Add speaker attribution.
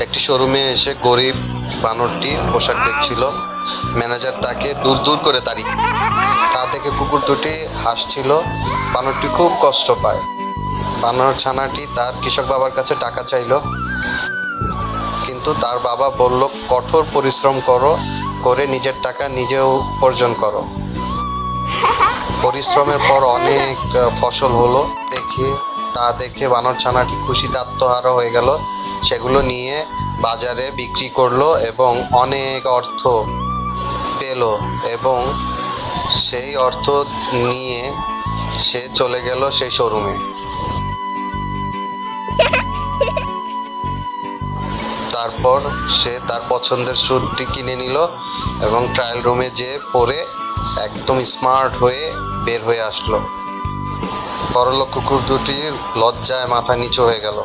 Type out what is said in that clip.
Speaker 1: একটি শোরুমে এসে গরিব বানরটি পোশাক দেখছিল। ম্যানেজার তাকে দূর দূর করে তাড়িয়ে তা দেখে কুকুর দুটি হাসছিল। বানরটি খুব কষ্ট পায়। বানর ছানাটি তার কৃষক বাবার কাছে টাকা চাইল, কিন্তু তার বাবা বলল, কঠোর পরিশ্রম করে নিজের টাকা নিজে উপার্জন করো। পরিশ্রমের পর অনেক ফসল হলো। দেখে বানর ছানাটি খুশিতে আত্মহারা হয়ে গেল। সেগুলো নিয়ে বাজারে বিক্রি করলো এবং অনেক অর্থ পেল, এবং সেই অর্থ নিয়ে সে চলে গেল সেই শোরুমে। তারপর সে তার পছন্দের স্যুটটি কিনে নিল এবং ট্রায়াল রুমে যেয়ে পরে একদম স্মার্ট হয়ে বের হয়ে আসলো। বড়লোক কুকুর দুটির লজ্জায় মাথা নিচু হয়ে গেল।